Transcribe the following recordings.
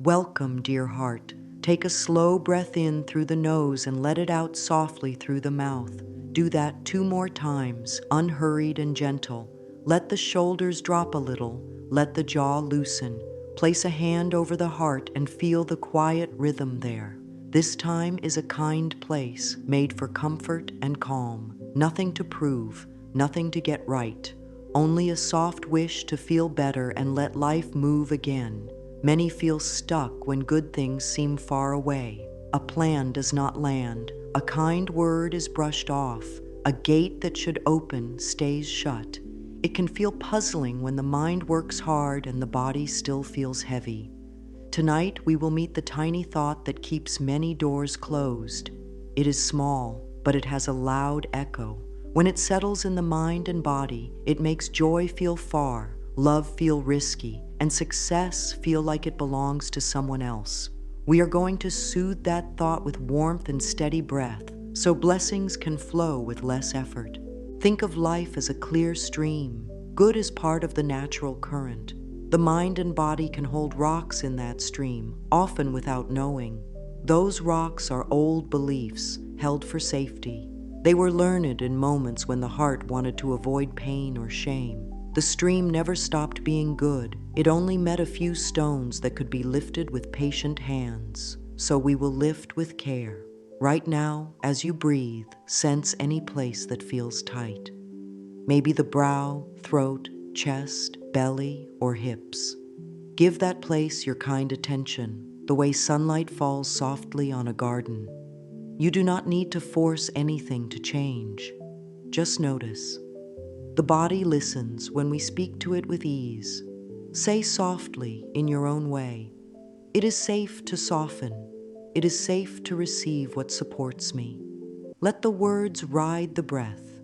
Welcome, dear heart. Take a slow breath in through the nose and let it out softly through the mouth. Do that 2 more times, unhurried and gentle. Let the shoulders drop a little. Let the jaw loosen. Place a hand over the heart and feel the quiet rhythm there. This time is a kind place, made for comfort and calm. Nothing to prove, nothing to get right. Only a soft wish to feel better and let life move again. Many feel stuck when good things seem far away. A plan does not land. A kind word is brushed off. A gate that should open stays shut. It can feel puzzling when the mind works hard and the body still feels heavy. Tonight, we will meet the tiny thought that keeps many doors closed. It is small, but it has a loud echo. When it settles in the mind and body, it makes joy feel far, love feel risky, and success feel like it belongs to someone else. We are going to soothe that thought with warmth and steady breath, so blessings can flow with less effort. Think of life as a clear stream. Good is part of the natural current. The mind and body can hold rocks in that stream, often without knowing. Those rocks are old beliefs, held for safety. They were learned in moments when the heart wanted to avoid pain or shame. The stream never stopped being good. It only met a few stones that could be lifted with patient hands. So we will lift with care. Right now, as you breathe, sense any place that feels tight. Maybe the brow, throat, chest, belly, or hips. Give that place your kind attention, the way sunlight falls softly on a garden. You do not need to force anything to change. Just notice. The body listens when we speak to it with ease. Say softly in your own way, "It is safe to soften. It is safe to receive what supports me." Let the words ride the breath.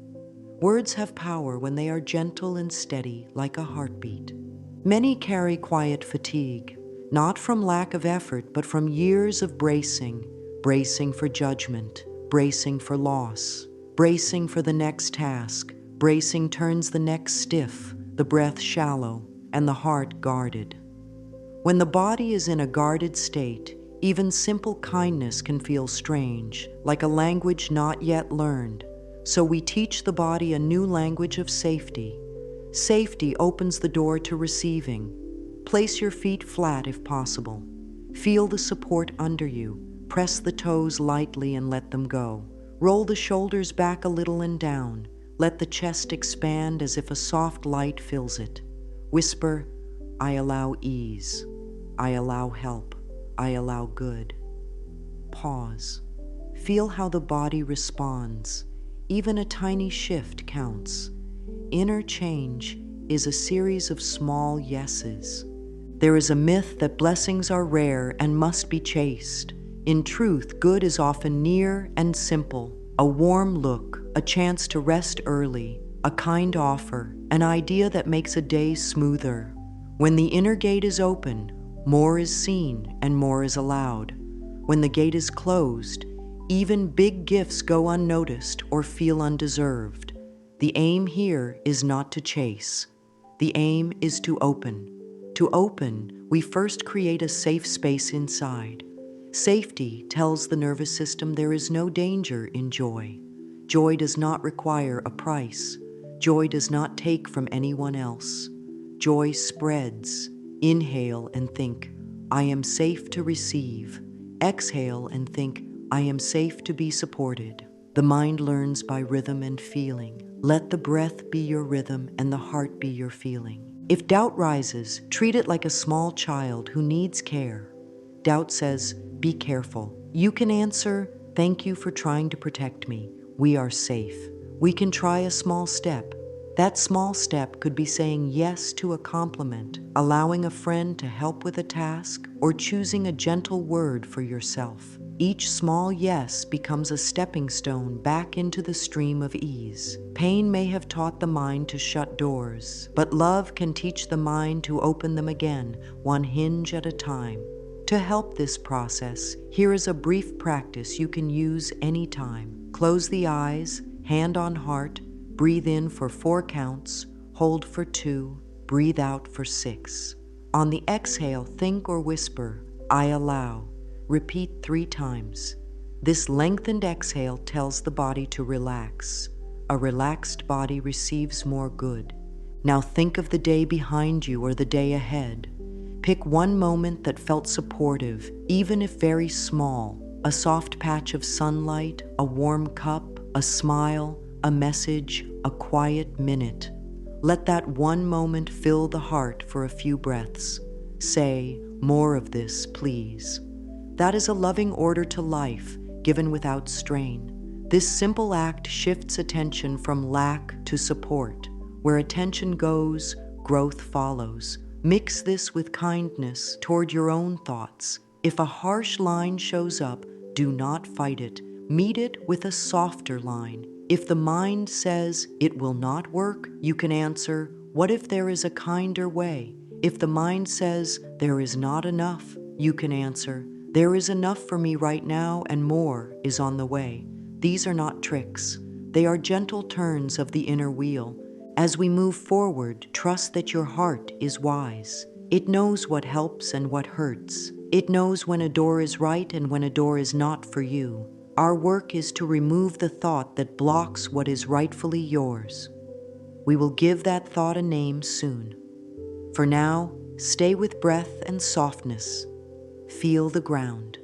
Words have power when they are gentle and steady, like a heartbeat. Many carry quiet fatigue, not from lack of effort, but from years of bracing for judgment, bracing for loss, bracing for the next task. Bracing turns the neck stiff, the breath shallow, and the heart guarded. When the body is in a guarded state, even simple kindness can feel strange, like a language not yet learned. So we teach the body a new language of safety. Safety opens the door to receiving. Place your feet flat if possible. Feel the support under you. Press the toes lightly and let them go. Roll the shoulders back a little and down. Let the chest expand as if a soft light fills it. Whisper, "I allow ease. I allow help. I allow good." Pause. Feel how the body responds. Even a tiny shift counts. Inner change is a series of small yeses. There is a myth that blessings are rare and must be chased. In truth, good is often near and simple. A warm look, a chance to rest early, a kind offer, an idea that makes a day smoother. When the inner gate is open, more is seen and more is allowed. When the gate is closed, even big gifts go unnoticed or feel undeserved. The aim here is not to chase. The aim is to open. To open, we first create a safe space inside. Safety tells the nervous system there is no danger in joy. Joy does not require a price. Joy does not take from anyone else. Joy spreads. Inhale and think, "I am safe to receive." Exhale and think, "I am safe to be supported." The mind learns by rhythm and feeling. Let the breath be your rhythm and the heart be your feeling. If doubt rises, treat it like a small child who needs care. Doubt says, "Be careful." You can answer, "Thank you for trying to protect me. We are safe." We can try a small step. That small step could be saying yes to a compliment, allowing a friend to help with a task, or choosing a gentle word for yourself. Each small yes becomes a stepping stone back into the stream of ease. Pain may have taught the mind to shut doors, but love can teach the mind to open them again, one hinge at a time. To help this process, here is a brief practice you can use anytime. Close the eyes, hand on heart, breathe in for 4 counts, hold for 2, breathe out for 6. On the exhale, think or whisper, I allow. Repeat 3 times. This lengthened exhale tells the body to relax. A relaxed body receives more good. Now think of the day behind you or the day ahead. Pick one moment that felt supportive, even if very small. A soft patch of sunlight, a warm cup, a smile, a message, a quiet minute. Let that one moment fill the heart for a few breaths. Say, more of this, please. That is a loving order to life, given without strain. This simple act shifts attention from lack to support. Where attention goes, growth follows. Mix this with kindness toward your own thoughts. If a harsh line shows up, do not fight it. Meet it with a softer line. If the mind says it will not work, you can answer, what if there is a kinder way? If the mind says there is not enough, you can answer, there is enough for me right now and more is on the way. These are not tricks. They are gentle turns of the inner wheel. As we move forward, trust that your heart is wise. It knows what helps and what hurts. It knows when a door is right and when a door is not for you. Our work is to remove the thought that blocks what is rightfully yours. We will give that thought a name soon. For now, stay with breath and softness. Feel the ground.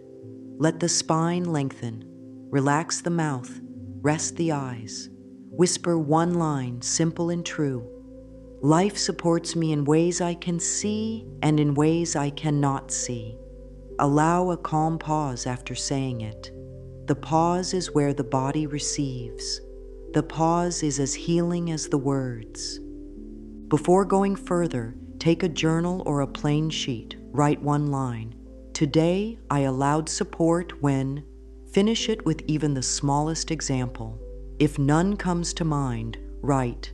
Let the spine lengthen. Relax the mouth. Rest the eyes. Whisper one line, simple and true. Life supports me in ways I can see and in ways I cannot see. Allow a calm pause after saying it. The pause is where the body receives. The pause is as healing as the words. Before going further, take a journal or a plain sheet. Write one line. Today, I allowed support when. Finish it with even the smallest example. If none comes to mind, write,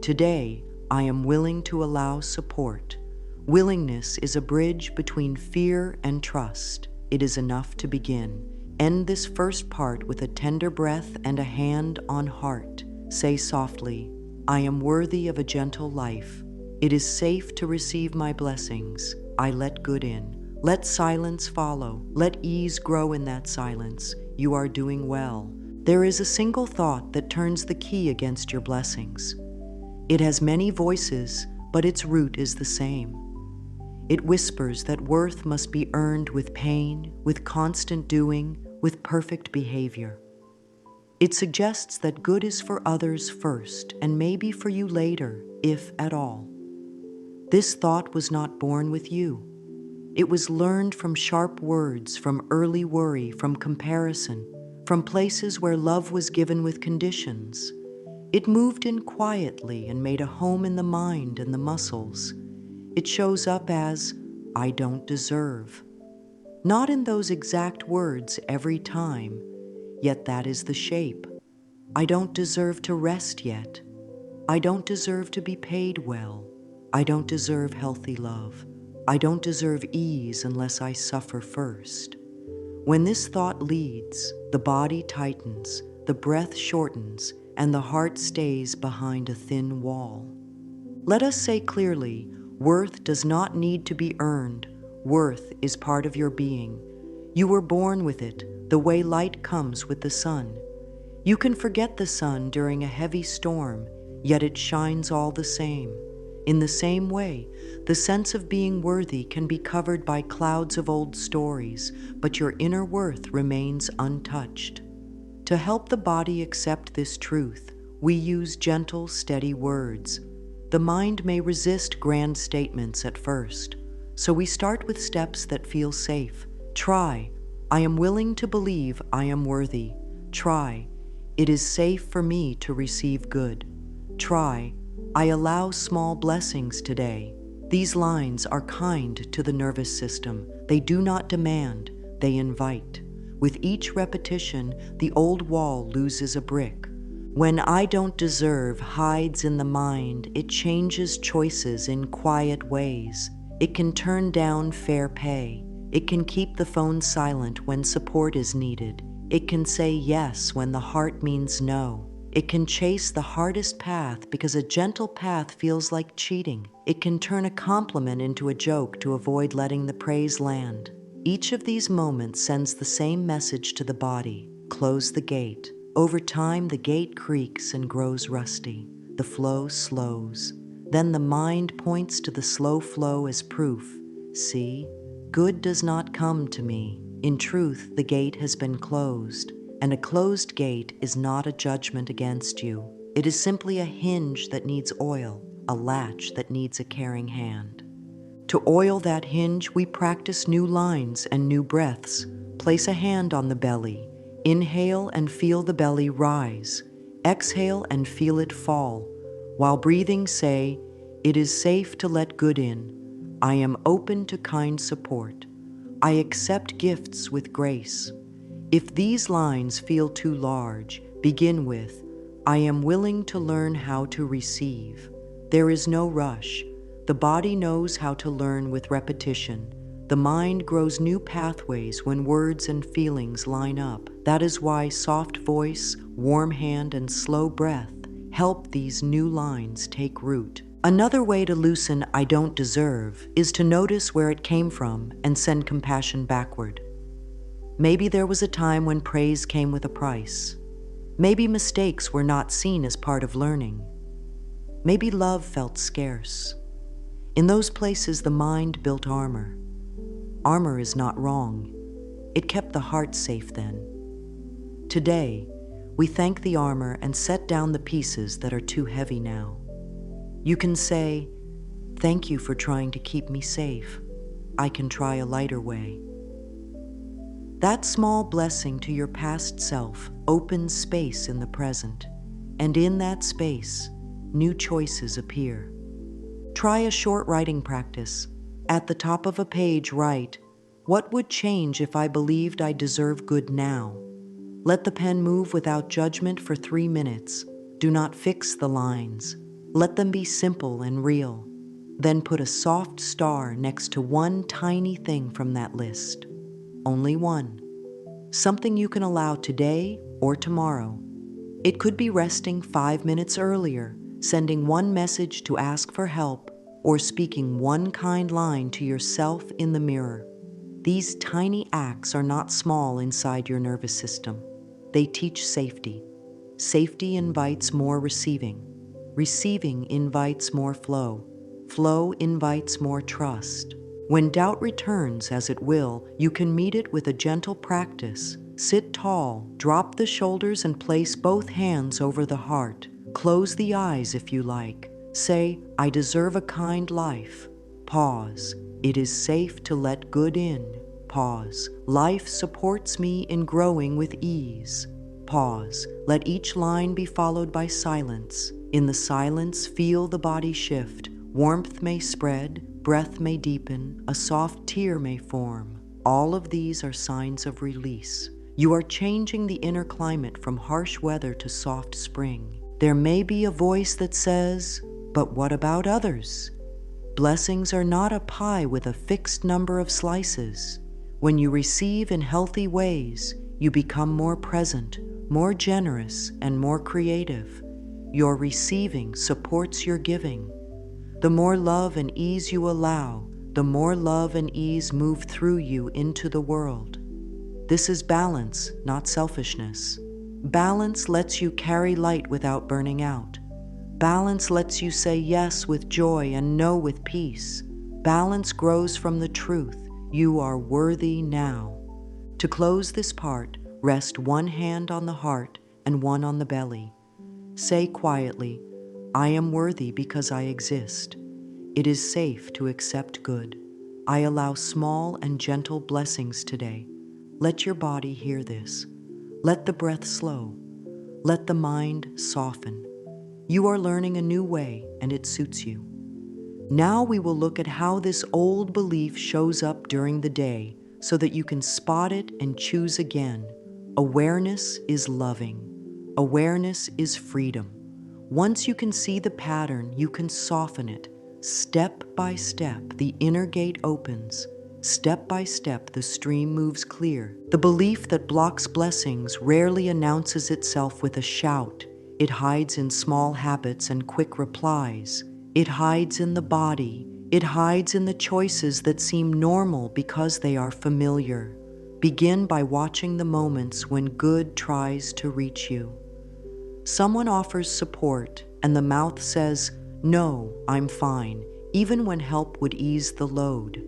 today, I am willing to allow support. Willingness is a bridge between fear and trust. It is enough to begin. End this first part with a tender breath and a hand on heart. Say softly, I am worthy of a gentle life. It is safe to receive my blessings. I let good in. Let silence follow. Let ease grow in that silence. You are doing well. There is a single thought that turns the key against your blessings. It has many voices, but its root is the same. It whispers that worth must be earned with pain, with constant doing, with perfect behavior. It suggests that good is for others first and maybe for you later, if at all. This thought was not born with you. It was learned from sharp words, from early worry, from comparison, from places where love was given with conditions. It moved in quietly and made a home in the mind and the muscles. It shows up as, I don't deserve. Not in those exact words every time, yet that is the shape. I don't deserve to rest yet. I don't deserve to be paid well. I don't deserve healthy love. I don't deserve ease unless I suffer first. When this thought leads, the body tightens, the breath shortens, and the heart stays behind a thin wall. Let us say clearly, worth does not need to be earned. Worth is part of your being. You were born with it, the way light comes with the sun. You can forget the sun during a heavy storm, yet it shines all the same. In the same way, the sense of being worthy can be covered by clouds of old stories, but your inner worth remains untouched. To help the body accept this truth, we use gentle, steady words. The mind may resist grand statements at first, so we start with steps that feel safe. Try, I am willing to believe I am worthy. Try, it is safe for me to receive good. Try, I allow small blessings today. These lines are kind to the nervous system. They do not demand, they invite. With each repetition, the old wall loses a brick. When I don't deserve hides in the mind, it changes choices in quiet ways. It can turn down fair pay. It can keep the phone silent when support is needed. It can say yes when the heart means no. It can chase the hardest path because a gentle path feels like cheating. It can turn a compliment into a joke to avoid letting the praise land. Each of these moments sends the same message to the body: close the gate. Over time, the gate creaks and grows rusty. The flow slows. Then the mind points to the slow flow as proof. See, good does not come to me. In truth, the gate has been closed, and a closed gate is not a judgment against you. It is simply a hinge that needs oil, a latch that needs a caring hand. To oil that hinge, we practice new lines and new breaths. Place a hand on the belly. Inhale and feel the belly rise. Exhale and feel it fall. While breathing, say, "It is safe to let good in. I am open to kind support. I accept gifts with grace." If these lines feel too large, begin with, "I am willing to learn how to receive." There is no rush. The body knows how to learn with repetition. The mind grows new pathways when words and feelings line up. That is why soft voice, warm hand, and slow breath help these new lines take root. Another way to loosen "I don't deserve" is to notice where it came from and send compassion backward. Maybe there was a time when praise came with a price. Maybe mistakes were not seen as part of learning. Maybe love felt scarce. In those places, the mind built armor. Armor is not wrong. It kept the heart safe then. Today, we thank the armor and set down the pieces that are too heavy now. You can say, "Thank you for trying to keep me safe. I can try a lighter way." That small blessing to your past self opens space in the present, and in that space, new choices appear. Try a short writing practice. At the top of a page, write, "What would change if I believed I deserve good now?" Let the pen move without judgment for 3 minutes. Do not fix the lines. Let them be simple and real. Then put a soft star next to one tiny thing from that list. Only one. Something you can allow today or tomorrow. It could be resting 5 minutes earlier, sending one message to ask for help, or speaking one kind line to yourself in the mirror. These tiny acts are not small inside your nervous system. They teach safety. Safety invites more receiving. Receiving invites more flow. Flow invites more trust. When doubt returns, as it will, you can meet it with a gentle practice. Sit tall, drop the shoulders, and place both hands over the heart. Close the eyes if you like. Say, "I deserve a kind life." Pause. "It is safe to let good in." Pause. "Life supports me in growing with ease." Pause. Let each line be followed by silence. In the silence, feel the body shift. Warmth may spread, breath may deepen, a soft tear may form. All of these are signs of release. You are changing the inner climate from harsh weather to soft spring. There may be a voice that says, "But what about others?" Blessings are not a pie with a fixed number of slices. When you receive in healthy ways, you become more present, more generous, and more creative. Your receiving supports your giving. The more love and ease you allow, the more love and ease move through you into the world. This is balance, not selfishness. Balance lets you carry light without burning out. Balance lets you say yes with joy and no with peace. Balance grows from the truth. You are worthy now. To close this part, rest one hand on the heart and one on the belly. Say quietly, "I am worthy because I exist. It is safe to accept good. I allow small and gentle blessings today." Let your body hear this. Let the breath slow. Let the mind soften. You are learning a new way, and it suits you. Now we will look at how this old belief shows up during the day so that you can spot it and choose again. Awareness is loving. Awareness is freedom. Once you can see the pattern, you can soften it. Step by step, the inner gate opens. Step by step, the stream moves clear. The belief that blocks blessings rarely announces itself with a shout. It hides in small habits and quick replies. It hides in the body, It hides in the choices that seem normal because they are familiar. Begin by watching the moments when good tries to reach you. Someone offers support, and the mouth says, "No, I'm fine," even when help would ease the load.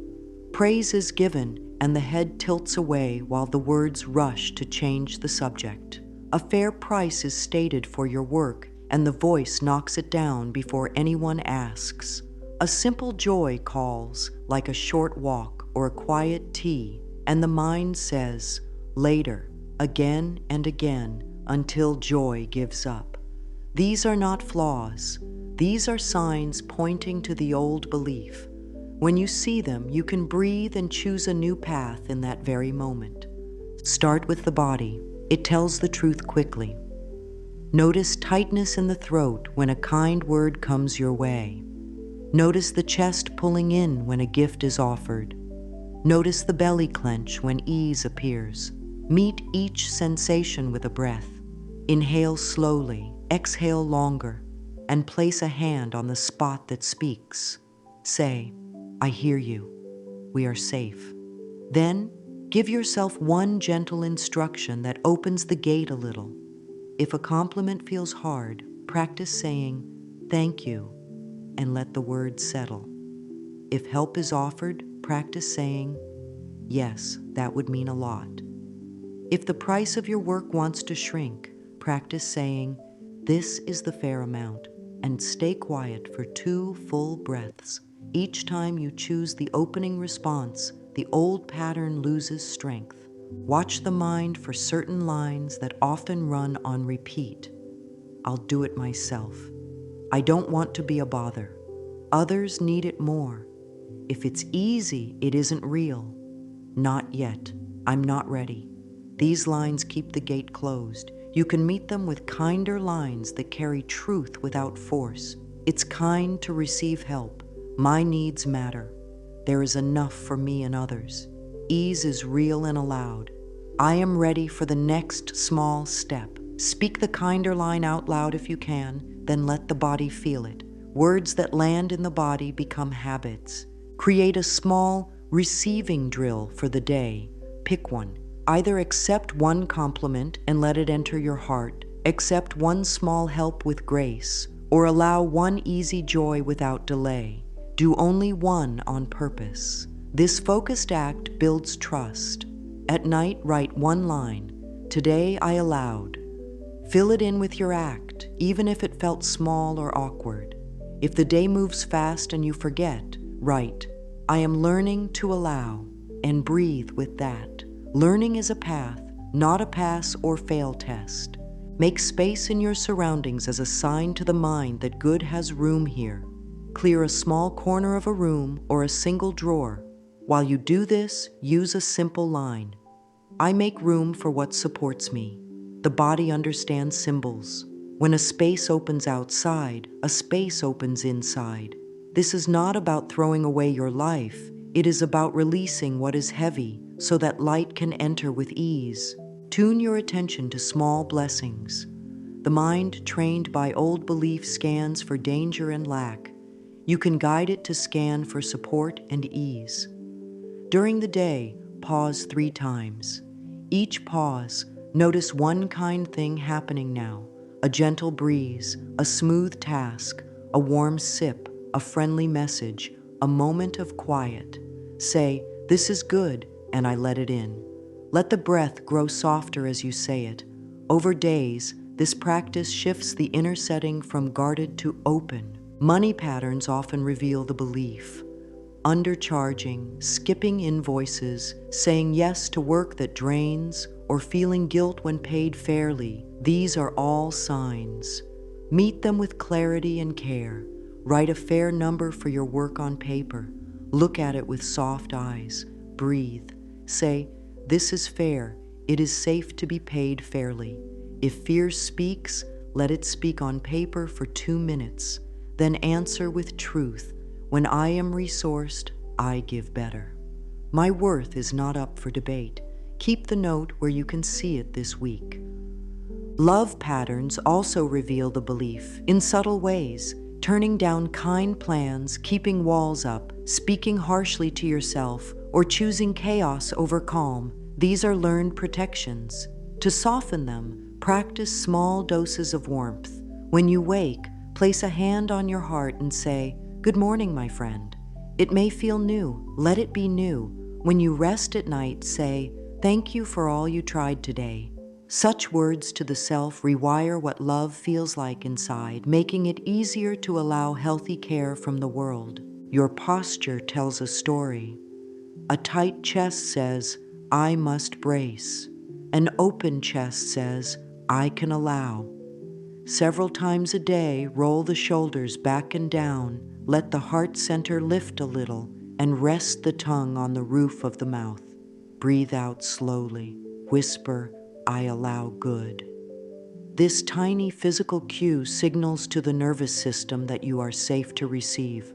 Praise is given, and the head tilts away while the words rush to change the subject. A fair price is stated for your work, and the voice knocks it down before anyone asks. A simple joy calls, like a short walk or a quiet tea, and the mind says, "Later," again and again, until joy gives up. These are not flaws. These are signs pointing to the old belief. When you see them, you can breathe and choose a new path in that very moment. Start with the body. It tells the truth quickly. Notice tightness in the throat when a kind word comes your way. Notice the chest pulling in when a gift is offered. Notice the belly clench when ease appears. Meet each sensation with a breath. Inhale slowly, exhale longer, and place a hand on the spot that speaks. Say, "I hear you. We are safe." Then, give yourself one gentle instruction that opens the gate a little. If a compliment feels hard, practice saying, "Thank you," and let the words settle. If help is offered, practice saying, "Yes, that would mean a lot." If the price of your work wants to shrink, practice saying, "This is the fair amount," and stay quiet for 2 full breaths. Each time you choose the opening response, the old pattern loses strength. Watch the mind for certain lines that often run on repeat. "I'll do it myself." "I don't want to be a bother." "Others need it more." "If it's easy, it isn't real." "Not yet." "I'm not ready." These lines keep the gate closed. You can meet them with kinder lines that carry truth without force. It's kind to receive help. "My needs matter." "There is enough for me and others." Ease is real and allowed. "I am ready for the next small step." Speak the kinder line out loud if you can, then let the body feel it. Words that land in the body become habits. Create a small receiving drill for the day. Pick one. Either accept one compliment and let it enter your heart, accept one small help with grace, or allow one easy joy without delay. Do only one on purpose. This focused act builds trust. At night, write one line, "Today I allowed." Fill it in with your act, even if it felt small or awkward. If the day moves fast and you forget, write, "I am learning to allow," and breathe with that. Learning is a path, not a pass or fail test. Make space in your surroundings as a sign to the mind that good has room here. Clear a small corner of a room or a single drawer. While you do this, use a simple line. "I make room for what supports me." The body understands symbols. When a space opens outside, a space opens inside. This is not about throwing away your life. It is about releasing what is heavy so that light can enter with ease. Tune your attention to small blessings. The mind, trained by old belief, scans for danger and lack. You can guide it to scan for support and ease. During the day, pause 3 times. Each pause, notice one kind thing happening now: a gentle breeze, a smooth task, a warm sip, a friendly message, a moment of quiet. Say, "This is good," and I let it in. Let the breath grow softer as you say it. Over days, this practice shifts the inner setting from guarded to open. Money patterns often reveal the belief. Undercharging, skipping invoices, saying yes to work that drains, or feeling guilt when paid fairly, these are all signs. Meet them with clarity and care. Write a fair number for your work on paper. Look at it with soft eyes. Breathe. Say, "This is fair. It is safe to be paid fairly." If fear speaks, let it speak on paper for 2 minutes. Then answer with truth. "When I am resourced, I give better." My worth is not up for debate. Keep the note where you can see it this week. Love patterns also reveal the belief in subtle ways. Turning down kind plans, keeping walls up, speaking harshly to yourself, or choosing chaos over calm. These are learned protections. To soften them, practice small doses of warmth. When you wake, place a hand on your heart and say, "Good morning, my friend." It may feel new. Let it be new. When you rest at night, say, "Thank you for all you tried today." Such words to the self rewire what love feels like inside, making it easier to allow healthy care from the world. Your posture tells a story. A tight chest says, "I must brace." An open chest says, "I can allow." Several times a day, roll the shoulders back and down, let the heart center lift a little, and rest the tongue on the roof of the mouth. Breathe out slowly. Whisper, "I allow good." This tiny physical cue signals to the nervous system that you are safe to receive.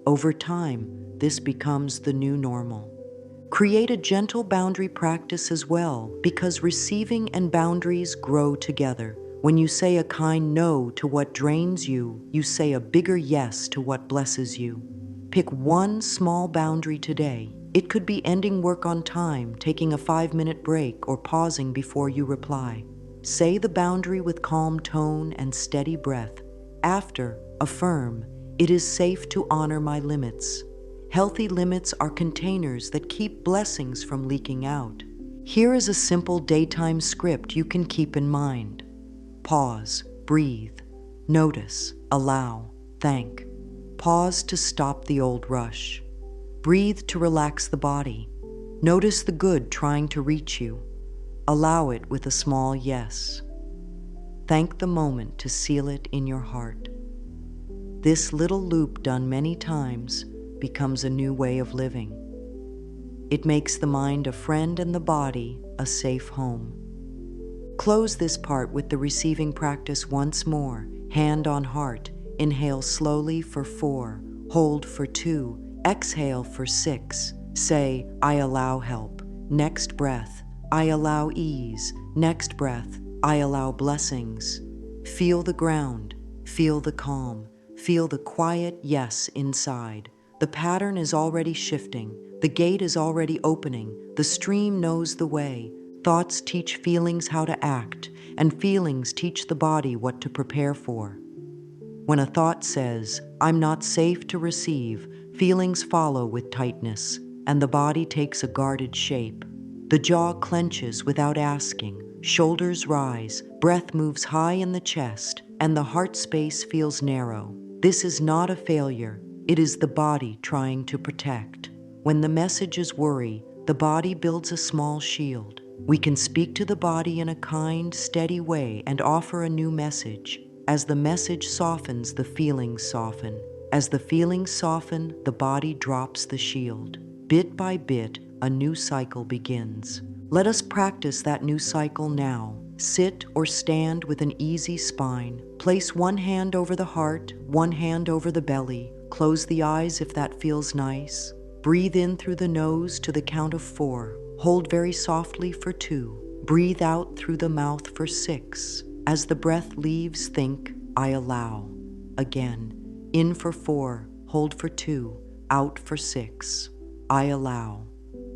Over time, this becomes the new normal. Create a gentle boundary practice as well, because receiving and boundaries grow together. When you say a kind no to what drains you, you say a bigger yes to what blesses you. Pick one small boundary today. It could be ending work on time, taking a 5-minute break, or pausing before you reply. Say the boundary with calm tone and steady breath. After, affirm, "It is safe to honor my limits." Healthy limits are containers that keep blessings from leaking out. Here is a simple daytime script you can keep in mind. Pause, breathe, notice, allow, thank. Pause to stop the old rush. Breathe to relax the body. Notice the good trying to reach you. Allow it with a small yes. Thank the moment to seal it in your heart. This little loop, done many times, becomes a new way of living. It makes the mind a friend and the body a safe home. Close this part with the receiving practice once more. Hand on heart. Inhale slowly for 4. Hold for 2. Exhale for 6. Say, "I allow help." Next breath, "I allow ease." Next breath, "I allow blessings." Feel the ground. Feel the calm. Feel the quiet yes inside. The pattern is already shifting. The gate is already opening. The stream knows the way. Thoughts teach feelings how to act, and feelings teach the body what to prepare for. When a thought says, "I'm not safe to receive," feelings follow with tightness, and the body takes a guarded shape. The jaw clenches without asking, shoulders rise, breath moves high in the chest, and the heart space feels narrow. This is not a failure. It is the body trying to protect. When the message is worry, the body builds a small shield. We can speak to the body in a kind, steady way and offer a new message. As the message softens, the feelings soften. As the feelings soften, the body drops the shield. Bit by bit, a new cycle begins. Let us practice that new cycle now. Sit or stand with an easy spine. Place one hand over the heart, one hand over the belly. Close the eyes if that feels nice. Breathe in through the nose to the count of 4. Hold very softly for 2. Breathe out through the mouth for 6. As the breath leaves, think, "I allow." Again, in for 4, hold for 2, out for 6. I allow.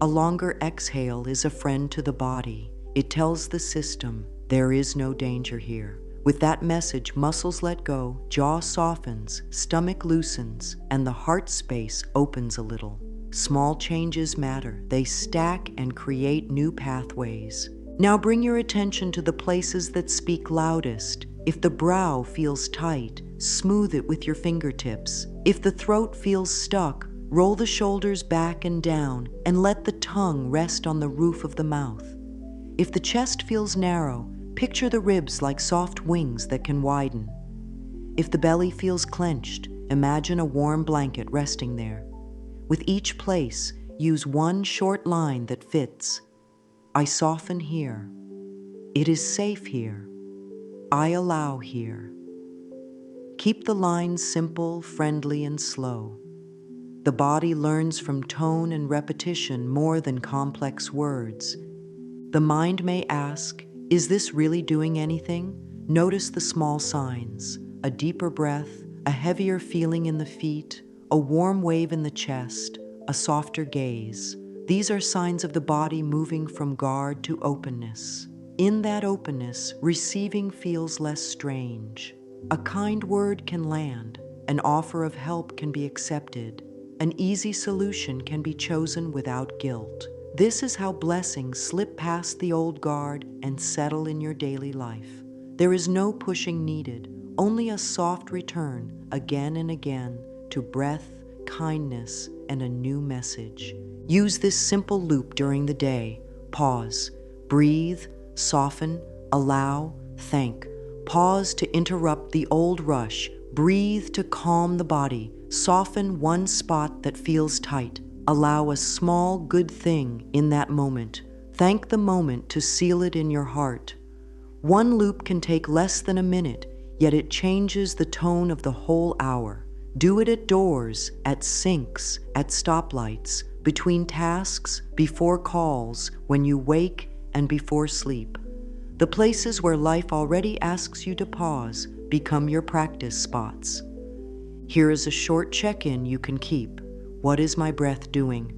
A longer exhale is a friend to the body. It tells the system, there is no danger here. With that message, muscles let go, jaw softens, stomach loosens, and the heart space opens a little. Small changes matter. They stack and create new pathways. Now bring your attention to the places that speak loudest. If the brow feels tight, smooth it with your fingertips. If the throat feels stuck, roll the shoulders back and down and let the tongue rest on the roof of the mouth. If the chest feels narrow, picture the ribs like soft wings that can widen. If the belly feels clenched, imagine a warm blanket resting there. With each place, use one short line that fits. I soften here. It is safe here. I allow here. Keep the lines simple, friendly, and slow. The body learns from tone and repetition more than complex words. The mind may ask, is this really doing anything? Notice the small signs, a deeper breath, a heavier feeling in the feet, a warm wave in the chest, a softer gaze. These are signs of the body moving from guard to openness. In that openness, receiving feels less strange. A kind word can land, an offer of help can be accepted, an easy solution can be chosen without guilt. This is how blessings slip past the old guard and settle in your daily life. There is no pushing needed, only a soft return again and again to breath, kindness, and a new message. Use this simple loop during the day. Pause, breathe, soften, allow, thank. Pause to interrupt the old rush. Breathe to calm the body. Soften one spot that feels tight. Allow a small good thing in that moment. Thank the moment to seal it in your heart. One loop can take less than a minute, yet it changes the tone of the whole hour. Do it at doors, at sinks, at stoplights, between tasks, before calls, when you wake and before sleep. The places where life already asks you to pause become your practice spots. Here is a short check-in you can keep. What is my breath doing?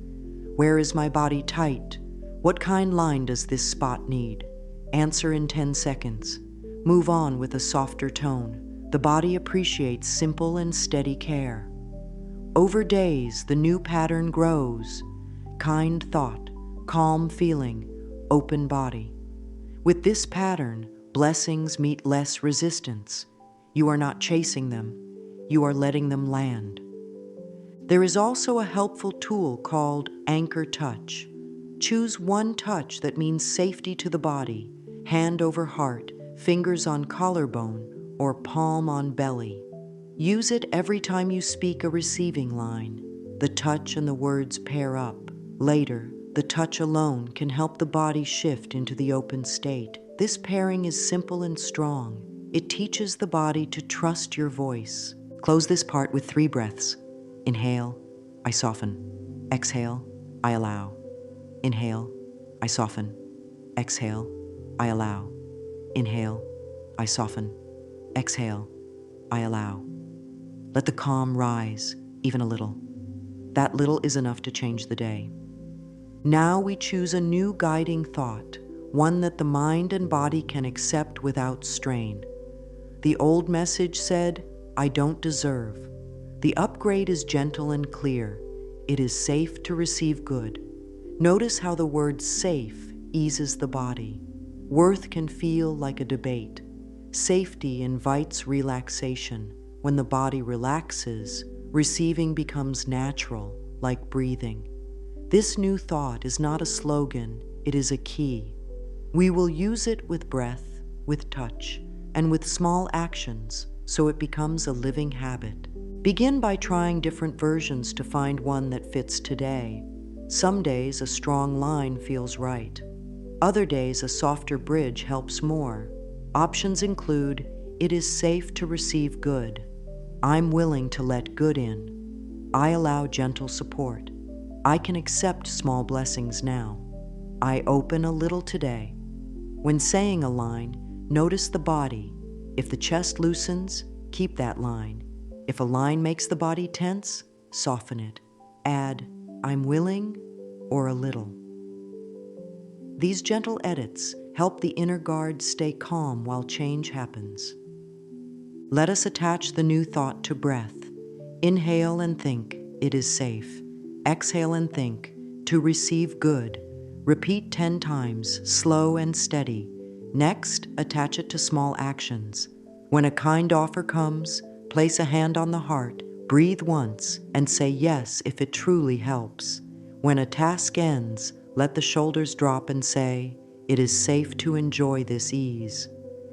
Where is my body tight? What kind line does this spot need? Answer in 10 seconds. Move on with a softer tone. The body appreciates simple and steady care. Over days, the new pattern grows. Kind thought, calm feeling, open body. With this pattern, blessings meet less resistance. You are not chasing them, you are letting them land. There is also a helpful tool called Anchor Touch. Choose one touch that means safety to the body, hand over heart, fingers on collarbone, or palm on belly. Use it every time you speak a receiving line. The touch and the words pair up. Later, the touch alone can help the body shift into the open state. This pairing is simple and strong. It teaches the body to trust your voice. Close this part with 3 breaths. Inhale, I soften. Exhale, I allow. Inhale, I soften. Exhale, I allow. Inhale, I soften. Exhale, I allow. Let the calm rise, even a little. That little is enough to change the day. Now we choose a new guiding thought, one that the mind and body can accept without strain. The old message said, I don't deserve. The upgrade is gentle and clear. It is safe to receive good. Notice how the word safe eases the body. Worth can feel like a debate. Safety invites relaxation. When the body relaxes, receiving becomes natural, like breathing. This new thought is not a slogan, it is a key. We will use it with breath, with touch, and with small actions, so it becomes a living habit. Begin by trying different versions to find one that fits today. Some days a strong line feels right. Other days a softer bridge helps more. Options include, it is safe to receive good. I'm willing to let good in. I allow gentle support. I can accept small blessings now. I open a little today. When saying a line, notice the body. If the chest loosens, keep that line. If a line makes the body tense, soften it. Add, I'm willing, or a little. These gentle edits help the inner guard stay calm while change happens. Let us attach the new thought to breath. Inhale and think, it is safe. Exhale and think, to receive good. Repeat 10 times, slow and steady. Next, attach it to small actions. When a kind offer comes, place a hand on the heart, breathe once, and say yes if it truly helps. When a task ends, let the shoulders drop and say, it is safe to enjoy this ease.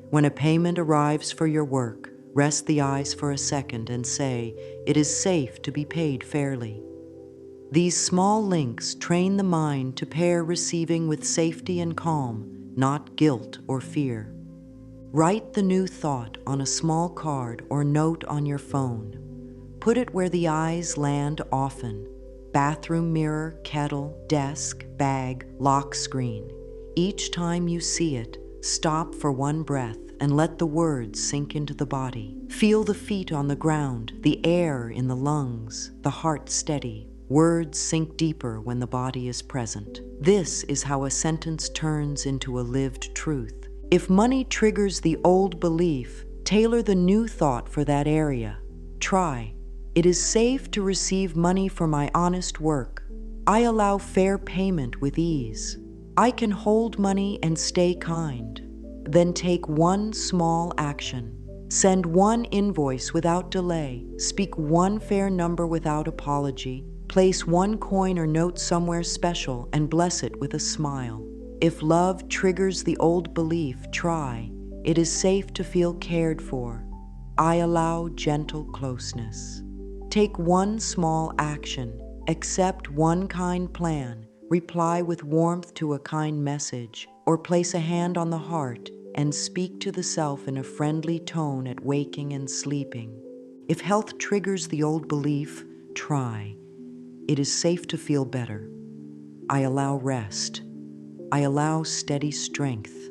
When a payment arrives for your work, rest the eyes for a second and say, it is safe to be paid fairly. These small links train the mind to pair receiving with safety and calm, not guilt or fear. Write the new thought on a small card or note on your phone. Put it where the eyes land often: bathroom mirror, kettle, desk, bag, lock screen. Each time you see it, stop for one breath and let the words sink into the body. Feel the feet on the ground, the air in the lungs, the heart steady. Words sink deeper when the body is present. This is how a sentence turns into a lived truth. If money triggers the old belief, tailor the new thought for that area. Try. It is safe to receive money for my honest work. I allow fair payment with ease. I can hold money and stay kind. Then take one small action. Send one invoice without delay. Speak one fair number without apology. Place one coin or note somewhere special and bless it with a smile. If love triggers the old belief, try. It is safe to feel cared for. I allow gentle closeness. Take one small action. Accept one kind plan. Reply with warmth to a kind message, or place a hand on the heart and speak to the self in a friendly tone at waking and sleeping. If health triggers the old belief, try. It is safe to feel better. I allow rest. I allow steady strength.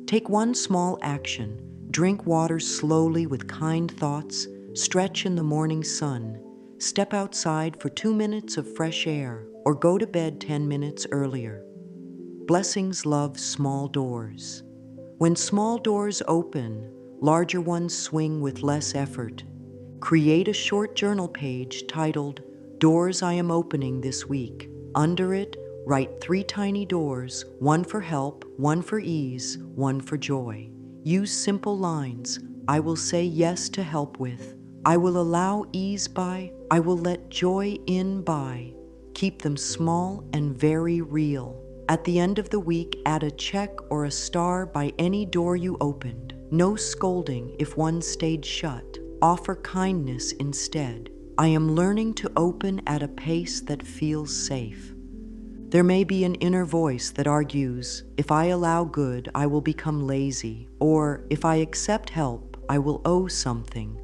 Take one small action. Drink water slowly with kind thoughts. Stretch in the morning sun. Step outside for 2 minutes of fresh air, or go to bed 10 minutes earlier. Blessings love small doors. When small doors open, larger ones swing with less effort. Create a short journal page titled, "Doors I Am Opening This Week." Under it, write 3 tiny doors, one for help, one for ease, one for joy. Use simple lines. I will say yes to help with. I will allow ease by. I will let joy in by. Keep them small and very real. At the end of the week, add a check or a star by any door you opened. No scolding if one stayed shut. Offer kindness instead. I am learning to open at a pace that feels safe. There may be an inner voice that argues, if I allow good, I will become lazy, or if I accept help, I will owe something.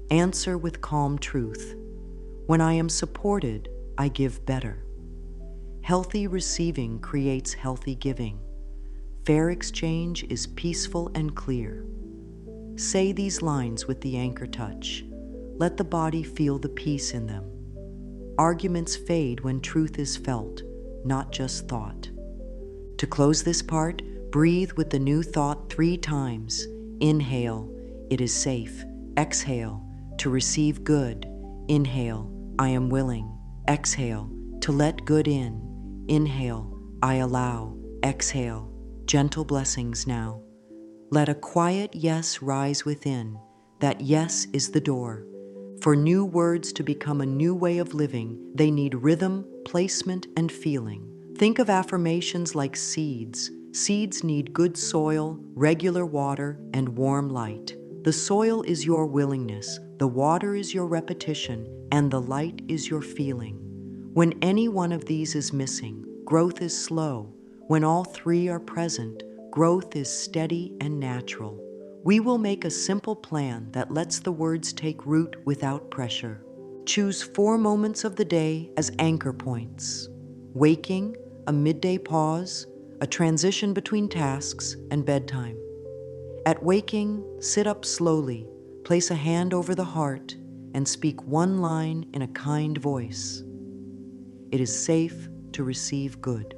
Answer with calm truth. When I am supported, I give better. Healthy receiving creates healthy giving. Fair exchange is peaceful and clear. Say these lines with the anchor touch. Let the body feel the peace in them. Arguments fade when truth is felt, not just thought. To close this part, breathe with the new thought 3 times. Inhale, it is safe. Exhale, to receive good. Inhale, I am willing. Exhale, to let good in. Inhale, I allow. Exhale, gentle blessings now. Let a quiet yes rise within. That yes is the door. For new words to become a new way of living, they need rhythm, placement, and feeling. Think of affirmations like seeds. Seeds need good soil, regular water, and warm light. The soil is your willingness, the water is your repetition, and the light is your feeling. When any one of these is missing, growth is slow. When all 3 are present, growth is steady and natural. We will make a simple plan that lets the words take root without pressure. Choose 4 moments of the day as anchor points. Waking, a midday pause, a transition between tasks, and bedtime. At waking, sit up slowly, place a hand over the heart, and speak one line in a kind voice. It is safe to receive good.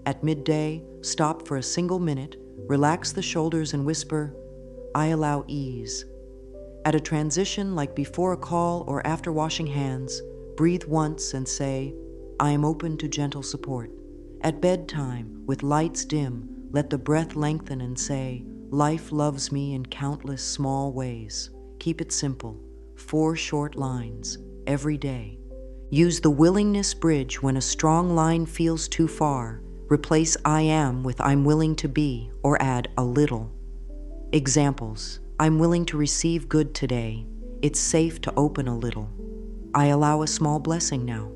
At midday, stop for a single minute, relax the shoulders and whisper, I allow ease. At a transition like before a call or after washing hands, breathe once and say, I am open to gentle support. At bedtime, with lights dim, let the breath lengthen and say, life loves me in countless small ways. Keep it simple, 4 short lines, every day. Use the willingness bridge when a strong line feels too far. Replace I am with I'm willing to be, or add a little. Examples: I'm willing to receive good today. It's safe to open a little. I allow a small blessing now.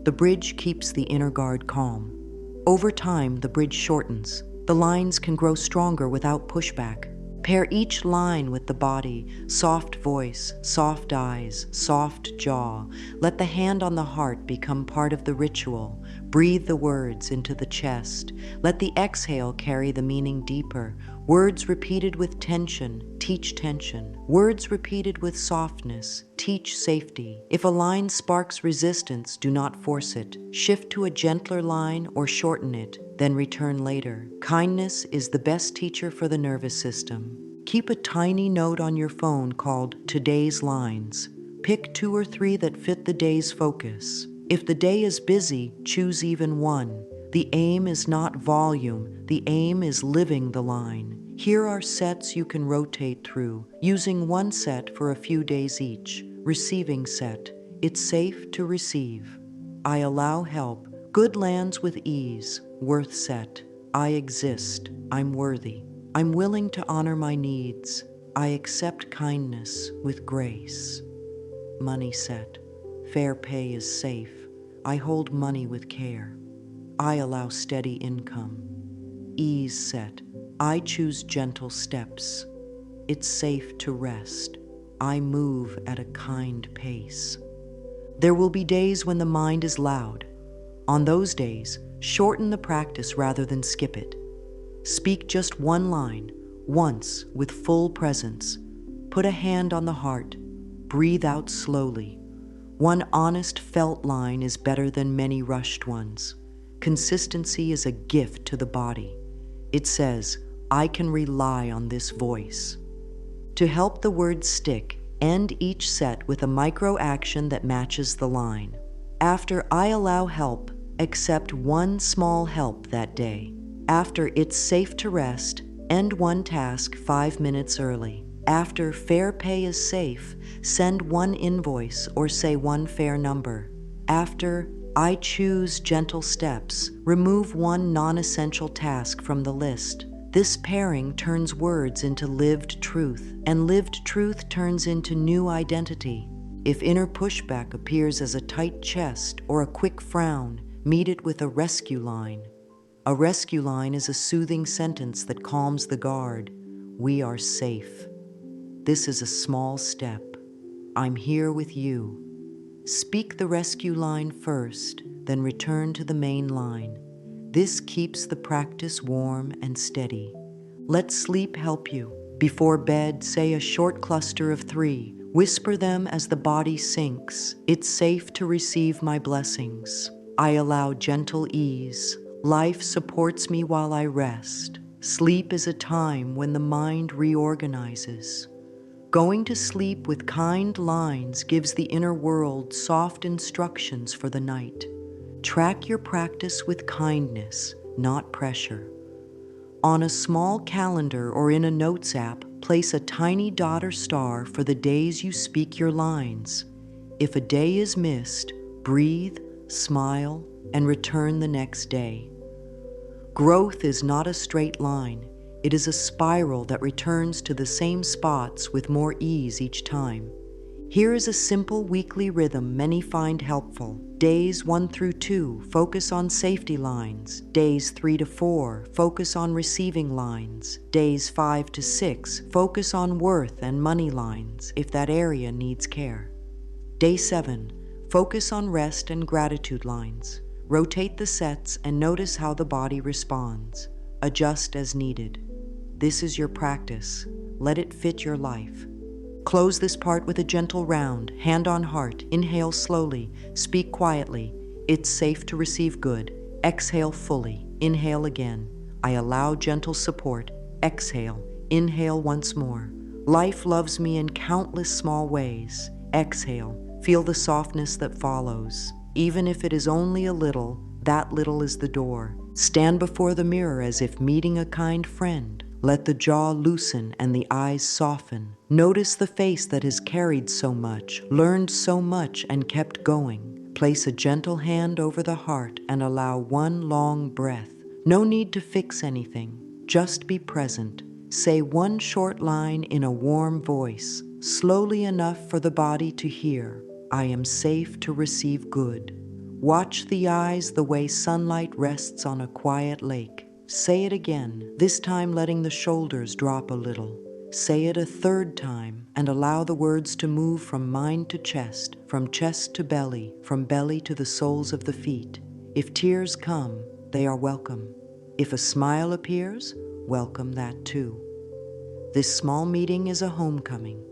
The bridge keeps the inner guard calm. Over time, the bridge shortens. The lines can grow stronger without pushback. Pair each line with the body, soft voice, soft eyes, soft jaw. Let the hand on the heart become part of the ritual. Breathe the words into the chest. Let the exhale carry the meaning deeper. Words repeated with tension teach tension. Words repeated with softness teach safety. If a line sparks resistance, do not force it. Shift to a gentler line or shorten it, then return later. Kindness is the best teacher for the nervous system. Keep a tiny note on your phone called Today's Lines. Pick 2 or 3 that fit the day's focus. If the day is busy, choose even one. The aim is not volume, the aim is living the line. Here are sets you can rotate through, using one set for a few days each. Receiving set. It's safe to receive. I allow help. Good lands with ease. Worth set. I exist. I'm worthy. I'm willing to honor my needs. I accept kindness with grace. Money set. Fair pay is safe. I hold money with care. I allow steady income. Ease set. I choose gentle steps. It's safe to rest. I move at a kind pace. There will be days when the mind is loud. On those days, shorten the practice rather than skip it. Speak just one line, once, with full presence. Put a hand on the heart. Breathe out slowly. One honest felt line is better than many rushed ones. Consistency is a gift to the body. It says, I can rely on this voice. To help the words stick, end each set with a micro action that matches the line. After I allow help, accept one small help that day. After it's safe to rest, end one task 5 minutes early. After fair pay is safe, send one invoice or say one fair number. After I choose gentle steps, remove one non-essential task from the list. This pairing turns words into lived truth, and lived truth turns into new identity. If inner pushback appears as a tight chest or a quick frown, meet it with a rescue line. A rescue line is a soothing sentence that calms the guard. We are safe. This is a small step. I'm here with you. Speak the rescue line first, then return to the main line. This keeps the practice warm and steady. Let sleep help you. Before bed, say a short cluster of 3. Whisper them as the body sinks. It's safe to receive my blessings. I allow gentle ease. Life supports me while I rest. Sleep is a time when the mind reorganizes. Going to sleep with kind lines gives the inner world soft instructions for the night. Track your practice with kindness, not pressure. On a small calendar or in a notes app, place a tiny dot or star for the days you speak your lines. If a day is missed, breathe, smile, and return the next day. Growth is not a straight line. It is a spiral that returns to the same spots with more ease each time. Here is a simple weekly rhythm many find helpful. Days 1 through 2, focus on safety lines. Days 3 to 4, focus on receiving lines. Days 5 to 6, focus on worth and money lines, if that area needs care. Day 7, focus on rest and gratitude lines. Rotate the sets and notice how the body responds. Adjust as needed. This is your practice. Let it fit your life. Close this part with a gentle round, hand on heart. Inhale slowly, speak quietly. It's safe to receive good. Exhale fully. Inhale again. I allow gentle support. Exhale. Inhale once more. Life loves me in countless small ways. Exhale. Feel the softness that follows. Even if it is only a little, that little is the door. Stand before the mirror as if meeting a kind friend. Let the jaw loosen and the eyes soften. Notice the face that has carried so much, learned so much, and kept going. Place a gentle hand over the heart and allow one long breath. No need to fix anything. Just be present. Say one short line in a warm voice, slowly enough for the body to hear. I am safe to receive good. Watch the eyes the way sunlight rests on a quiet lake. Say it again, this time letting the shoulders drop a little. Say it a third time and allow the words to move from mind to chest to belly, from belly to the soles of the feet. If tears come, they are welcome. If a smile appears, welcome that too. This small meeting is a homecoming.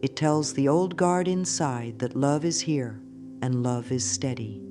It tells the old guard inside that love is here and love is steady.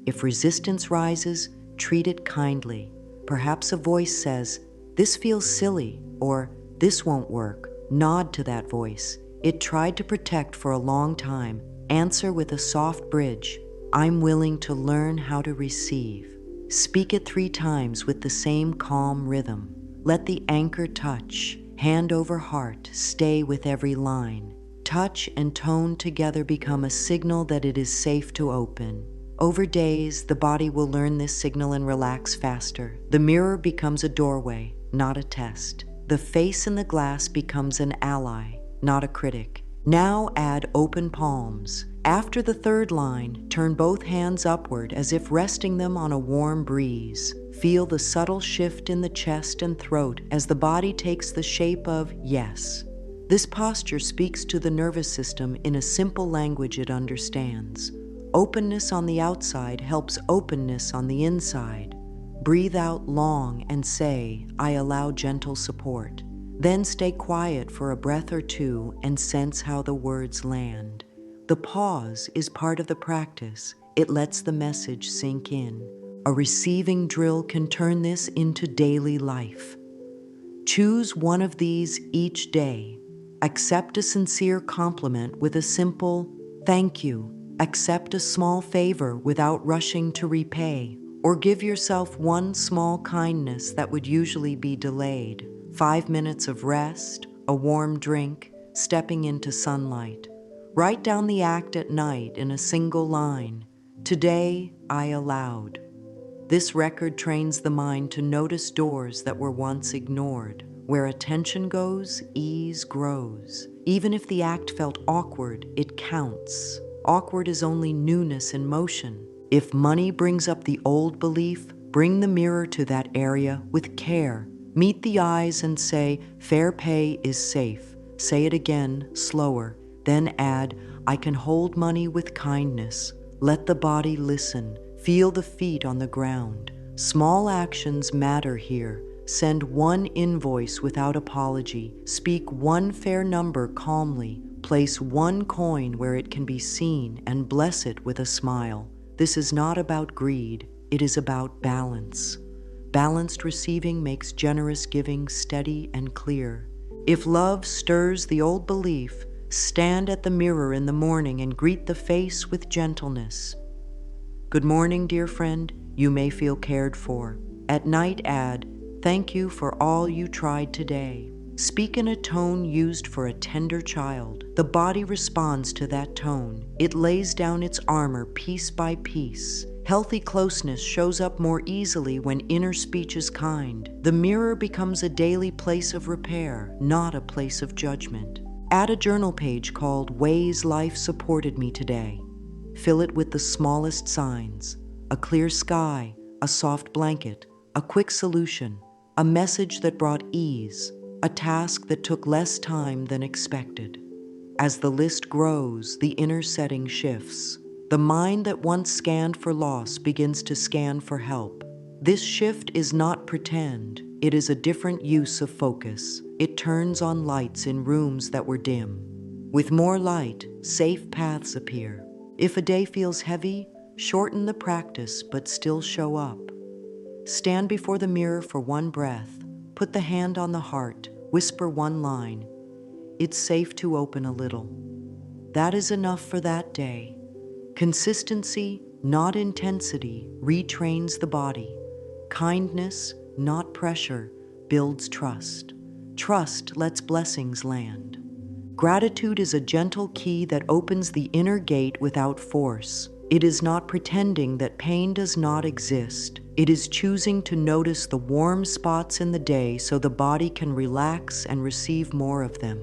If resistance rises, treat it kindly. Perhaps a voice says, "This feels silly," or "This won't work." Nod to that voice. It tried to protect for a long time. Answer with a soft bridge, "I'm willing to learn how to receive." Speak it 3 times with the same calm rhythm. Let the anchor touch, hand over heart, stay with every line. Touch and tone together become a signal that it is safe to open. Over days, the body will learn this signal and relax faster. The mirror becomes a doorway, not a test. The face in the glass becomes an ally, not a critic. Now add open palms. After the 3rd line, turn both hands upward as if resting them on a warm breeze. Feel the subtle shift in the chest and throat as the body takes the shape of yes. This posture speaks to the nervous system in a simple language it understands. Openness on the outside helps openness on the inside. Breathe out long and say, "I allow gentle support." Then stay quiet for a breath or 2 and sense how the words land. The pause is part of the practice. It lets the message sink in. A receiving drill can turn this into daily life. Choose one of these each day. Accept a sincere compliment with a simple "thank you." Accept a small favor without rushing to repay, or give yourself one small kindness that would usually be delayed. 5 minutes of rest, a warm drink, stepping into sunlight. Write down the act at night in a single line. "Today, I allowed." This record trains the mind to notice doors that were once ignored. Where attention goes, ease grows. Even if the act felt awkward, it counts. Awkward is only newness in motion. If money brings up the old belief, bring the mirror to that area with care. Meet the eyes and say, "Fair pay is safe." Say it again, slower. Then add, "I can hold money with kindness." Let the body listen. Feel the feet on the ground. Small actions matter here. Send one invoice without apology. Speak one fair number calmly. Place one coin where it can be seen and bless it with a smile. This is not about greed. It is about balance. Balanced receiving makes generous giving steady and clear. If love stirs the old belief, stand at the mirror in the morning and greet the face with gentleness. "Good morning, dear friend. You may feel cared for." At night add, "Thank you for all you tried today." Speak in a tone used for a tender child. The body responds to that tone. It lays down its armor piece by piece. Healthy closeness shows up more easily when inner speech is kind. The mirror becomes a daily place of repair, not a place of judgment. Add a journal page called "Ways Life Supported Me Today." Fill it with the smallest signs: a clear sky, a soft blanket, a quick solution, a message that brought ease, a task that took less time than expected. As the list grows, the inner setting shifts. The mind that once scanned for loss begins to scan for help. This shift is not pretend. It is a different use of focus. It turns on lights in rooms that were dim. With more light, safe paths appear. If a day feels heavy, shorten the practice but still show up. Stand before the mirror for one breath. Put the hand on the heart. Whisper one line. "It's safe to open a little." That is enough for that day. Consistency, not intensity, retrains the body. Kindness, not pressure, builds trust. Trust lets blessings land. Gratitude is a gentle key that opens the inner gate without force. It is not pretending that pain does not exist. It is choosing to notice the warm spots in the day so the body can relax and receive more of them.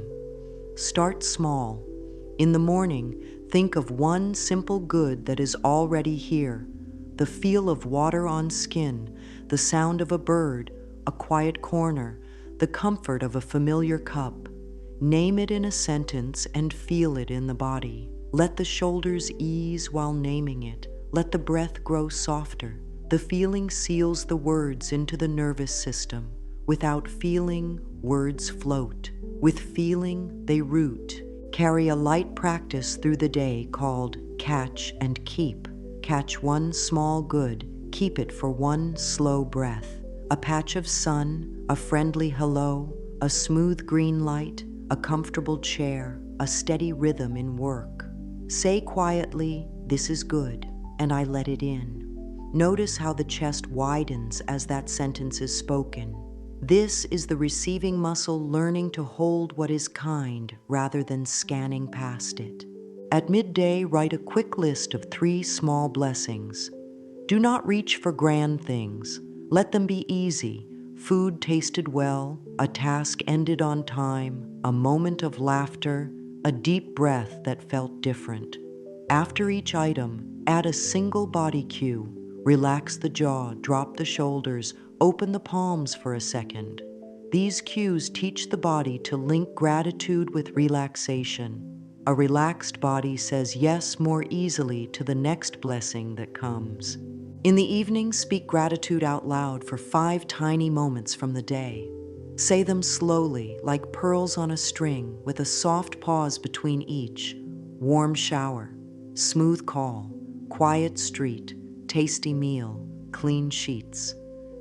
Start small. In the morning, think of one simple good that is already here. The feel of water on skin, the sound of a bird, a quiet corner, the comfort of a familiar cup. Name it in a sentence and feel it in the body. Let the shoulders ease while naming it. let the breath grow softer. The feeling seals the words into the nervous system. Without feeling, words float. With feeling, they root. Carry a light practice through the day called catch and keep. Catch one small good, keep it for one slow breath. A patch of sun, a friendly hello, a smooth green light, a comfortable chair, a steady rhythm in work. Say quietly, "This is good," and I let it in. Notice how the chest widens as that sentence is spoken. This is the receiving muscle learning to hold what is kind rather than scanning past it. At midday, write a quick list of 3 small blessings. Do not reach for grand things. Let them be easy. Food tasted well, a task ended on time, a moment of laughter, a deep breath that felt different. After each item, add a single body cue. Relax the jaw, drop the shoulders, open the palms for a second. These cues teach the body to link gratitude with relaxation. A relaxed body says yes more easily to the next blessing that comes. In the evening, speak gratitude out loud for 5 tiny moments from the day. Say them slowly, like pearls on a string, with a soft pause between each. Warm shower, smooth call, quiet street, tasty meal, clean sheets.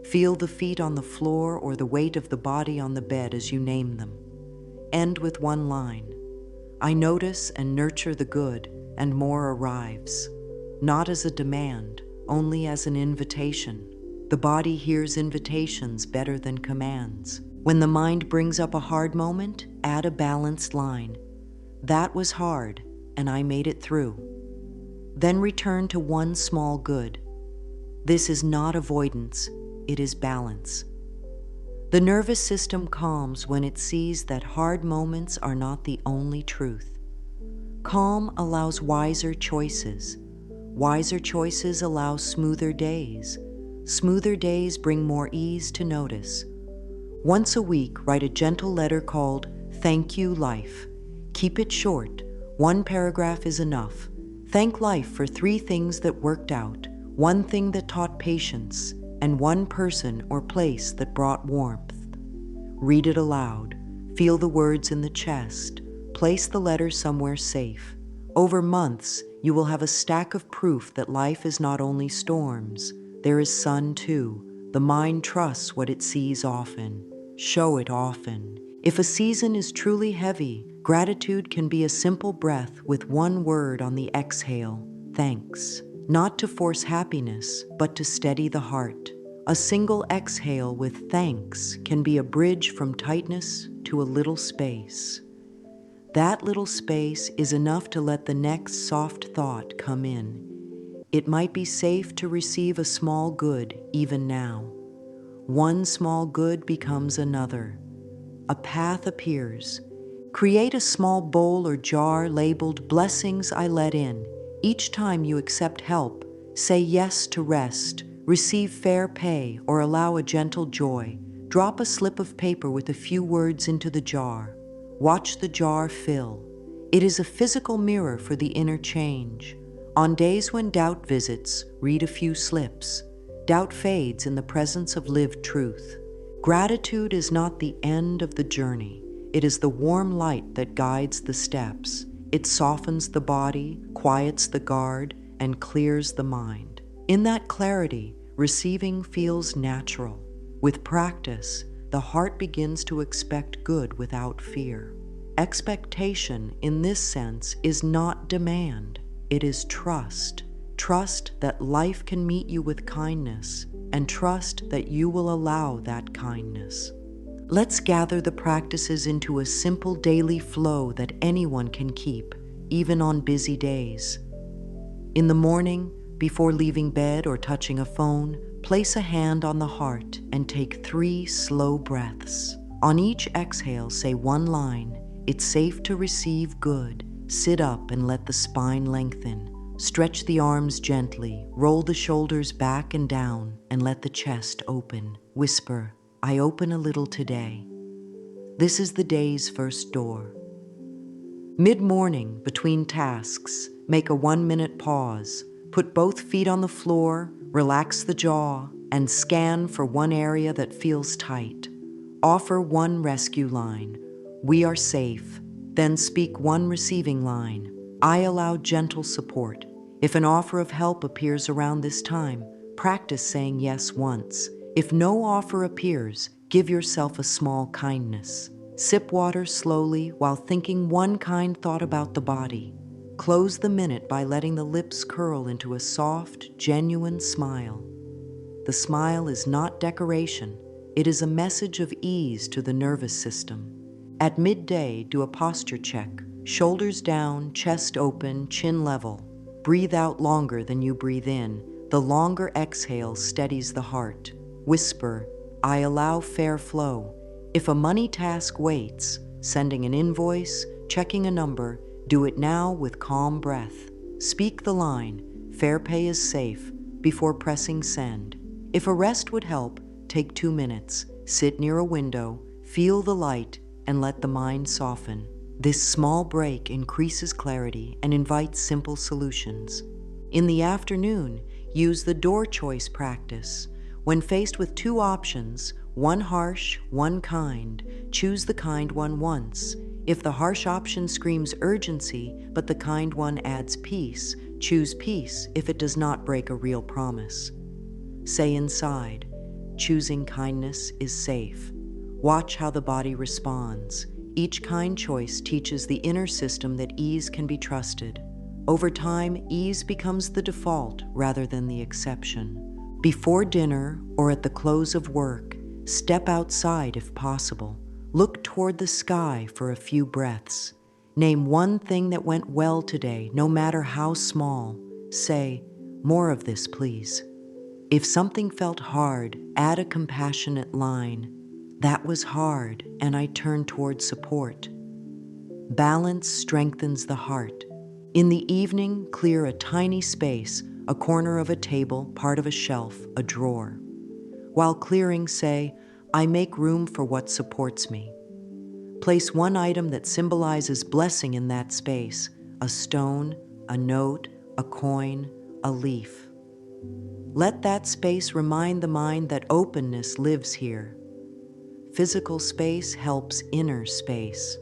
Feel the feet on the floor or the weight of the body on the bed as you name them. End with one line. I notice and nurture the good, and more arrives. Not as a demand, only as an invitation. The body hears invitations better than commands. When the mind brings up a hard moment, add a balanced line. That was hard, and I made it through. Then return to one small good. This is not avoidance, it is balance. The nervous system calms when it sees that hard moments are not the only truth. Calm allows wiser choices. Wiser choices allow smoother days. Smoother days bring more ease to notice. Once a week, write a gentle letter called "Thank You, Life." Keep it short. One paragraph is enough. Thank life for 3 things that worked out, 1 thing that taught patience, and 1 person or place that brought warmth. Read it aloud. Feel the words in the chest. Place the letter somewhere safe. Over months, you will have a stack of proof that life is not only storms. There is sun too. The mind trusts what it sees often. Show it often. If a season is truly heavy, gratitude can be a simple breath with 1 word on the exhale, thanks. Not to force happiness, but to steady the heart. A single exhale with thanks can be a bridge from tightness to a little space. That little space is enough to let the next soft thought come in. It might be safe to receive a small good even now. One small good becomes another. A path appears. Create a small bowl or jar labeled "Blessings I Let In." Each time you accept help, say yes to rest, receive fair pay, or allow a gentle joy. Drop a slip of paper with a few words into the jar. Watch the jar fill. It is a physical mirror for the inner change. On days when doubt visits, read a few slips. Doubt fades in the presence of lived truth. Gratitude is not the end of the journey. It is the warm light that guides the steps. It softens the body, quiets the guard, and clears the mind. In that clarity, receiving feels natural. With practice, the heart begins to expect good without fear. Expectation, in this sense, is not demand. It is trust. Trust that life can meet you with kindness, and trust that you will allow that kindness. Let's gather the practices into a simple daily flow that anyone can keep, even on busy days. In the morning, before leaving bed or touching a phone, place a hand on the heart and take 3 slow breaths. On each exhale, say 1 line, "It's safe to receive good." Sit up and let the spine lengthen. Stretch the arms gently, roll the shoulders back and down, and let the chest open. Whisper, "I open a little today." This is the day's first door. Mid-morning, between tasks, make a 1-minute pause. Put both feet on the floor, relax the jaw, and scan for one area that feels tight. Offer one rescue line. We are safe. Then speak one receiving line. I allow gentle support. If an offer of help appears around this time, practice saying yes once. If no offer appears, give yourself a small kindness. Sip water slowly while thinking one kind thought about the body. Close the minute by letting the lips curl into a soft, genuine smile. The smile is not decoration. It is a message of ease to the nervous system. At midday, do a posture check. Shoulders down, chest open, chin level. Breathe out longer than you breathe in. The longer exhale steadies the heart. Whisper, I allow fair flow. If a money task waits, sending an invoice, checking a number, do it now with calm breath. Speak the line, fair pay is safe, before pressing send. If a rest would help, take 2 minutes, sit near a window, feel the light, and let the mind soften. This small break increases clarity and invites simple solutions. In the afternoon, use the door choice practice. When faced with 2 options, one harsh, one kind, choose the kind one once. If the harsh option screams urgency, but the kind one adds peace, choose peace if it does not break a real promise. Say inside, choosing kindness is safe. Watch how the body responds. Each kind choice teaches the inner system that ease can be trusted. Over time, ease becomes the default rather than the exception. Before dinner or at the close of work, step outside if possible. Look toward the sky for a few breaths. Name one thing that went well today, no matter how small. Say, more of this, please. If something felt hard, add a compassionate line. That was hard, and I turned toward support. Balance strengthens the heart. In the evening, clear a tiny space, a corner of a table, part of a shelf, a drawer. While clearing, say, I make room for what supports me. Place one item that symbolizes blessing in that space, a stone, a note, a coin, a leaf. Let that space remind the mind that openness lives here. Physical space helps inner space.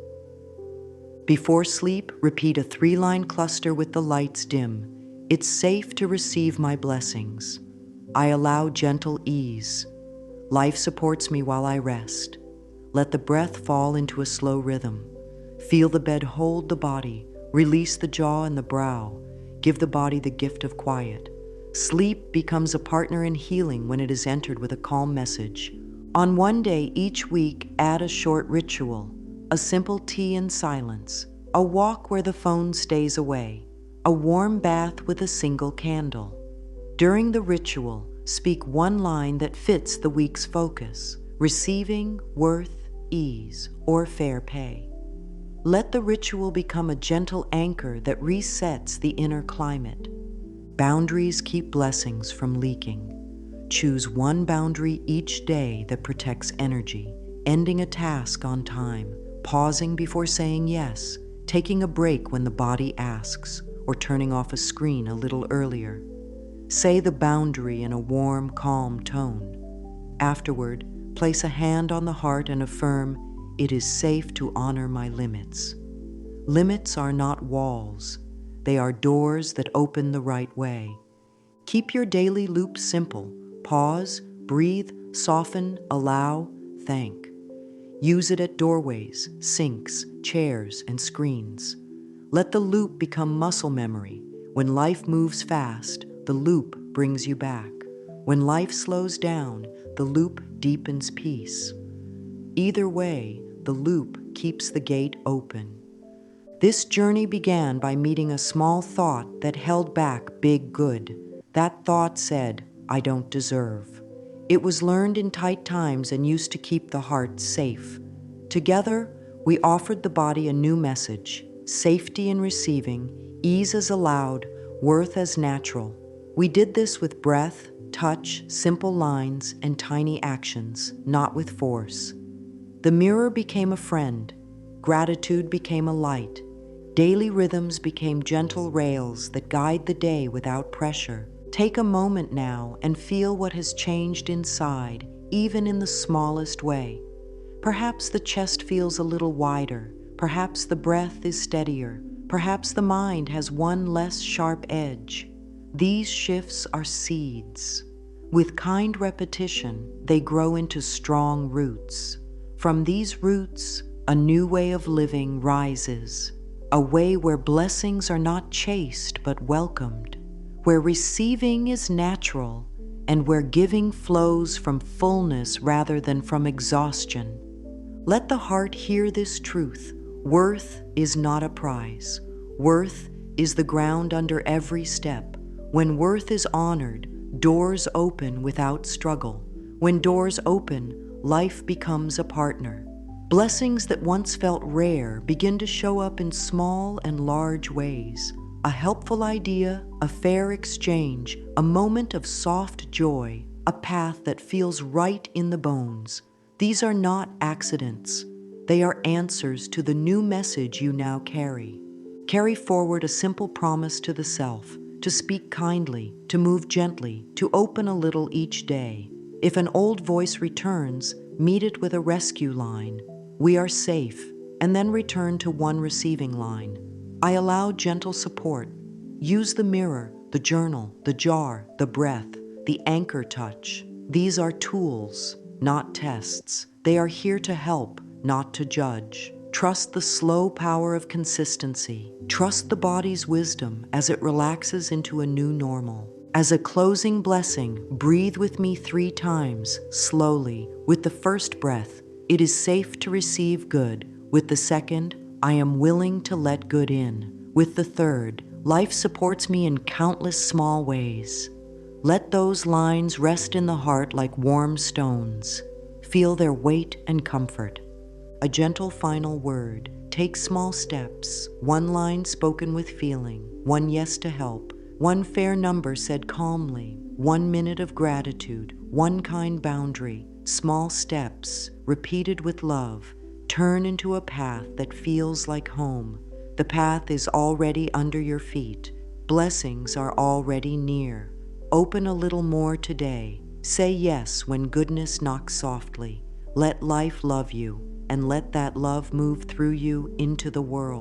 Before sleep, repeat a 3-line cluster with the lights dim. It's safe to receive my blessings. I allow gentle ease. Life supports me while I rest. Let the breath fall into a slow rhythm. Feel the bed hold the body. Release the jaw and the brow. Give the body the gift of quiet. Sleep becomes a partner in healing when it is entered with a calm message. On one day each week, add a short ritual. A simple tea in silence. A walk where the phone stays away. A warm bath with a single candle. During the ritual, speak one line that fits the week's focus. Receiving, worth, ease, or fair pay. Let the ritual become a gentle anchor that resets the inner climate. Boundaries keep blessings from leaking. Choose one boundary each day that protects energy, ending a task on time, pausing before saying yes, taking a break when the body asks, or turning off a screen a little earlier. Say the boundary in a warm, calm tone. Afterward, place a hand on the heart and affirm, it is safe to honor my limits. Limits are not walls. They are doors that open the right way. Keep your daily loop simple. Pause, breathe, soften, allow, thank. Use it at doorways, sinks, chairs, and screens. Let the loop become muscle memory. When life moves fast, the loop brings you back. When life slows down, the loop deepens peace. Either way, the loop keeps the gate open. This journey began by meeting a small thought that held back big good. That thought said, I don't deserve. It was learned in tight times and used to keep the heart safe. Together, we offered the body a new message, safety in receiving, ease as allowed, worth as natural. We did this with breath, touch, simple lines, and tiny actions, not with force. The mirror became a friend. Gratitude became a light. Daily rhythms became gentle rails that guide the day without pressure. Take a moment now and feel what has changed inside, even in the smallest way. Perhaps the chest feels a little wider. Perhaps the breath is steadier. Perhaps the mind has one less sharp edge. These shifts are seeds. With kind repetition, they grow into strong roots. From these roots, a new way of living rises. A way where blessings are not chased but welcomed, where receiving is natural, and where giving flows from fullness rather than from exhaustion. Let the heart hear this truth. Worth is not a prize. Worth is the ground under every step. When worth is honored, doors open without struggle. When doors open, life becomes a partner. Blessings that once felt rare begin to show up in small and large ways. A helpful idea, a fair exchange, a moment of soft joy, a path that feels right in the bones. These are not accidents. They are answers to the new message you now carry. Carry forward a simple promise to the self, to speak kindly, to move gently, to open a little each day. If an old voice returns, meet it with a rescue line. We are safe, and then return to one receiving line. I allow gentle support. Use the mirror, the journal, the jar, the breath, the anchor touch. These are tools, not tests. They are here to help, not to judge. Trust the slow power of consistency. Trust the body's wisdom as it relaxes into a new normal. As a closing blessing, breathe with me 3 times, slowly. With the first breath, it is safe to receive good. With the second, I am willing to let good in. With the third, life supports me in countless small ways. Let those lines rest in the heart like warm stones. Feel their weight and comfort. A gentle final word. Take small steps. 1 line spoken with feeling. 1 yes to help. 1 fair number said calmly. 1 minute of gratitude. 1 kind boundary. Small steps, repeated with love, turn into a path that feels like home. The path is already under your feet. Blessings are already near. Open a little more today. Say yes when goodness knocks softly. Let life love you, and let that love move through you into the world.